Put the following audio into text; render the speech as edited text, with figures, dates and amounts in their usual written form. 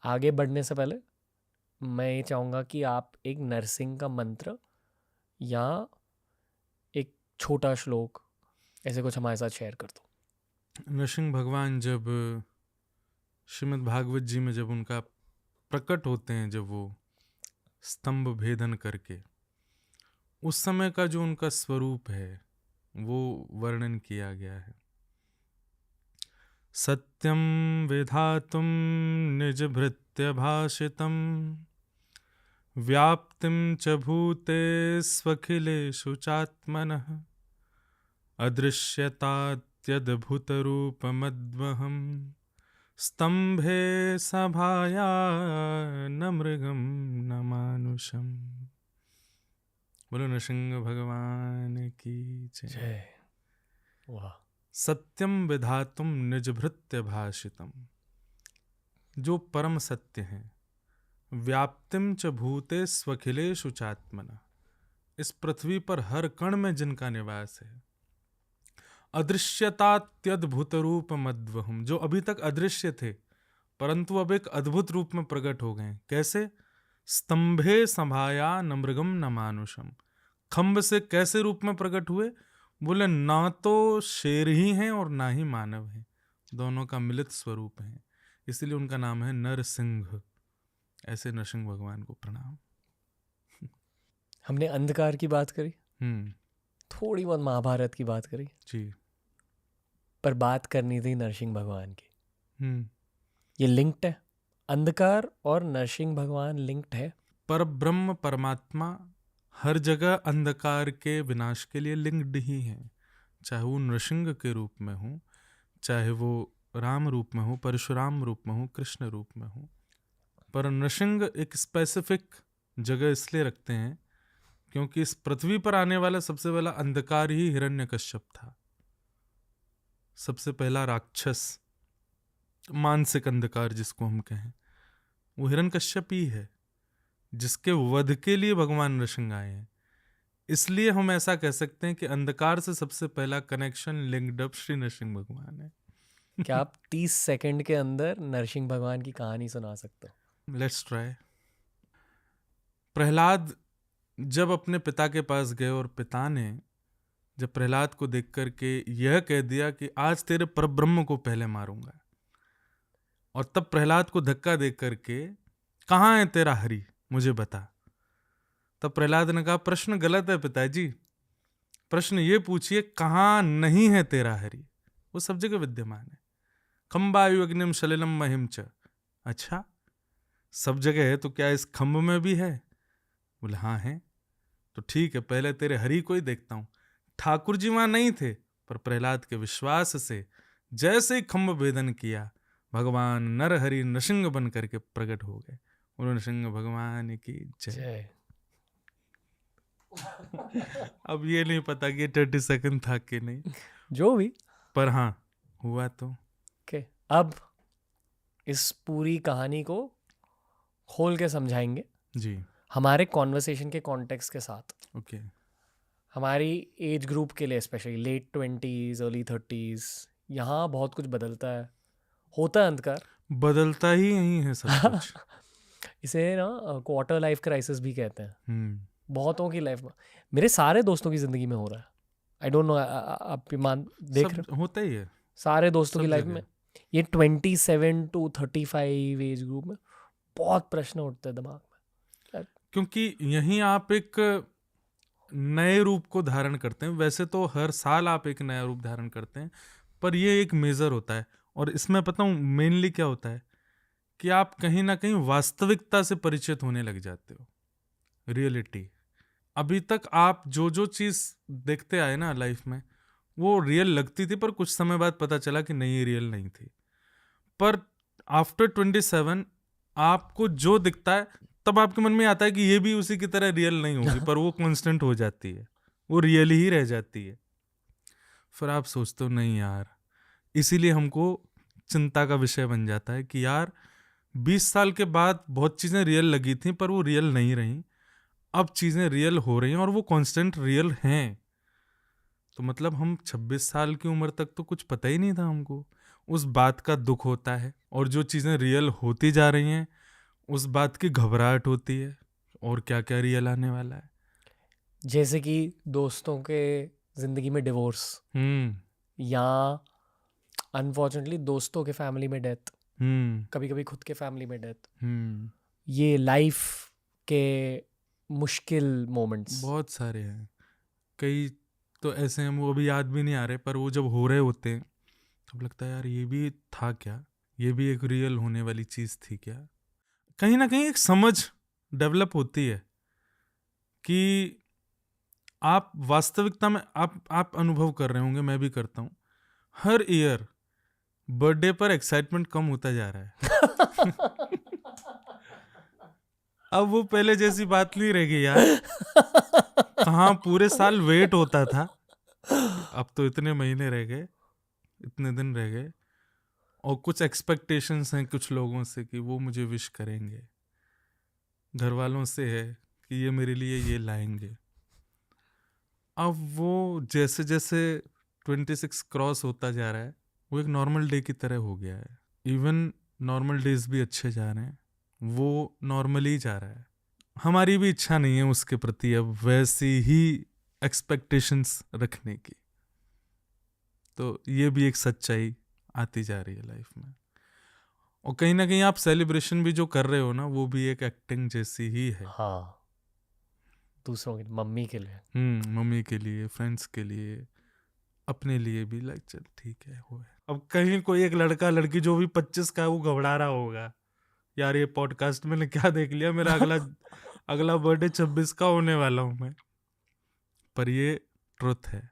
आगे बढ़ने से पहले मैं ये चाहूँगा कि आप एक नरसिंह का मंत्र या एक छोटा श्लोक ऐसे कुछ हमारे साथ शेयर कर दो। नरसिंह भगवान जब श्रीमद् भागवत जी में जब उनका प्रकट होते हैं, जब वो स्तंभ भेदन करके, उस समय का जो उनका स्वरूप है वो वर्णन किया गया है। सत्यम विधातुम निज भृत्य भाषितम व्याप्तिम च भूते स्वखिलेषु चात्मनः अदृश्यतात्यद्भुतरूपमद्वहं स्तंभे सभाया न मृगम न मानुषम। बोलो नृसिंह भगवान की जय। वाह। सत्यम विधातुम निज भृत्य भाषितम, जो परम सत्य है। व्याप्तिम च भूते स्वखिलेषु चात्मना, इस पृथ्वी पर हर कण में जिनका निवास है। अदृश्यतात्यद्भुत रूप मद्वहम, जो अभी तक अदृश्य थे परंतु अब एक अद्भुत रूप में प्रकट हो गए। कैसे? स्तंभे संभाया न मृगम न मानुषम, खम्भ से कैसे रूप में प्रकट हुए? बोले ना तो शेर ही हैं और ना ही मानव हैं, दोनों का मिलित स्वरूप है, इसलिए उनका नाम है नरसिंह। ऐसे नरसिंह भगवान को प्रणाम। हमने अंधकार की बात करी, थोड़ी बहुत महाभारत की बात करी जी, पर बात करनी थी नरसिंह भगवान की। ये लिंक्ड है, अंधकार और नरसिंह भगवान लिंक्ड है। पर ब्रह्म परमात्मा हर जगह अंधकार के विनाश के लिए लिंक्ड ही है, चाहे वो नृसिंह के रूप में हो, चाहे वो राम रूप में हो, परशुराम रूप में हो, कृष्ण रूप में हो। पर नृसिंह एक स्पेसिफिक जगह इसलिए रखते हैं क्योंकि इस पृथ्वी पर आने वाला सबसे पहला अंधकार ही हिरण्यकश्यप था। सबसे पहला राक्षस, मानसिक अंधकार जिसको हम कहें, वो हिरण्यकश्यप ही है, जिसके वध के लिए भगवान नृसिंह आए हैं। इसलिए हम ऐसा कह सकते हैं कि अंधकार से सबसे पहला connection linked up Shri Narsingh भगवान है। क्या आप 30 सेकंड के अंदर नरसिंह भगवान की कहानी सुना सकते हो? Let's try. प्रहलाद जब अपने पिता के पास गए और पिता ने जब प्रहलाद को देख करके यह कह दिया कि आज तेरे परब्रह्म को पहले मारूंगा, और तब प्रहलाद को धक्का देख करके कहाँ है तेरा हरि, मुझे बता। तब प्रहलाद ने कहा प्रश्न गलत है पिताजी, प्रश्न ये पूछिए कहाँ नहीं है तेरा हरि, वो सब जगह विद्यमान है। खम्बायु अग्निम सलिलम महिम च, अच्छा सब जगह है तो क्या इस खम्भ में भी है? बोले हाँ है। तो ठीक है, पहले तेरे हरि को ही देखता हूं। ठाकुर जी वहां नहीं थे, पर प्रहलाद के विश्वास से जैसे ही खम्भ भेदन किया, भगवान नर हरि नृसिंह बन करके प्रकट हो गए। उन्होंने नृसिंह भगवान की जय। अब ये नहीं पता कि 30 सेकंड था कि नहीं, जो भी, पर हाँ हुआ तो। ओके, अब इस पूरी कहानी को खोल के समझाएंगे जी, हमारे कॉन्वर्सेशन के कॉन्टेक्स्ट के साथ। ओके। हमारी एज ग्रुप के लिए specially late 20s early 30s, यहाँ बहुत कुछ बदलता है, होता है अंधकार, बदलता ही यही है सब कुछ। इसे ना क्वार्टर लाइफ क्राइसिस भी कहते हैं। बहुतों की लाइफ में, मेरे सारे दोस्तों की जिंदगी में हो रहा है। आई डोंट नो, आप मान देख रहे हो, होता ही है सारे दोस्तों सब की लाइफ जगह। में ये 27 to 35 एज ग्रुप में बहुत प्रश्न उठते हैं दिमाग में, क्योंकि यहीं आप एक नए रूप को धारण करते हैं। वैसे तो हर साल आप एक नया रूप धारण करते हैं, पर ये एक मेजर होता है। और इसमें पता हूँ मेनली क्या होता है कि आप कहीं ना कहीं वास्तविकता से परिचित होने लग जाते हो, रियलिटी। अभी तक आप जो जो चीज़ देखते आए ना लाइफ में, वो रियल लगती थी, पर कुछ समय बाद पता चला कि नहीं, रियल नहीं थी। पर आफ्टर 27 आपको जो दिखता है, तब आपके मन में आता है कि ये भी उसी की तरह रियल नहीं होगी, पर वो कांस्टेंट हो जाती है, वो रियल ही रह जाती है। फिर आप सोचते हो नहीं यार, इसीलिए हमको चिंता का विषय बन जाता है कि यार 20 साल के बाद बहुत चीज़ें रियल लगी थी, पर वो रियल नहीं रही। अब चीज़ें रियल हो रही हैं और वो कांस्टेंट रियल हैं। तो मतलब हम 26 साल की उम्र तक तो कुछ पता ही नहीं था हमको, उस बात का दुख होता है। और जो चीज़ें रियल होती जा रही हैं उस बात की घबराहट होती है और क्या क्या रियल आने वाला है। जैसे कि दोस्तों के ज़िंदगी में डिवोर्स, या अनफॉर्चुनेटली दोस्तों के फैमिली में डेथ, कभी कभी खुद के फैमिली में डेथ। ये लाइफ के मुश्किल मोमेंट्स बहुत सारे हैं। कई तो ऐसे हैं वो अभी याद भी नहीं आ रहे, पर वो जब हो रहे होते हैं तब लगता है यार ये भी था क्या, ये भी एक रियल होने वाली चीज़ थी क्या। कहीं ना कहीं एक समझ डेवलप होती है कि आप वास्तविकता में आप अनुभव कर रहे होंगे, मैं भी करता हूँ, हर ईयर बर्थडे पर एक्साइटमेंट कम होता जा रहा है। अब वो पहले जैसी बात नहीं रह गई यार। कहाँ पूरे साल वेट होता था, अब तो इतने महीने रह गए, इतने दिन रह गए, और कुछ एक्सपेक्टेशंस हैं कुछ लोगों से कि वो मुझे विश करेंगे, घर वालों से है कि ये मेरे लिए ये लाएंगे। अब वो जैसे जैसे 26 क्रॉस होता जा रहा है वो एक नॉर्मल डे की तरह हो गया है। इवन नॉर्मल डेज भी अच्छे जा रहे हैं, वो नॉर्मली जा रहा है। हमारी भी इच्छा नहीं है उसके प्रति अब वैसी ही एक्सपेक्टेशंस रखने की। तो ये भी एक सच्चाई आती जा रही है लाइफ में। और कहीं ना कहीं आप सेलिब्रेशन भी जो कर रहे हो ना, वो भी एक एक्टिंग जैसी ही है। हाँ, दूसरों की, मम्मी के लिए, मम्मी के लिए, फ्रेंड्स के लिए, अपने लिए भी। लाइक चल ठीक है, वो है। अब कहीं कोई एक लड़का लड़की जो भी 25 का है वो घबरा रहा होगा, यार ये पॉडकास्ट मैंने क्या देख लिया, मेरा अगला बर्थडे 26 का होने वाला हूँ मैं। पर ये ट्रुथ है।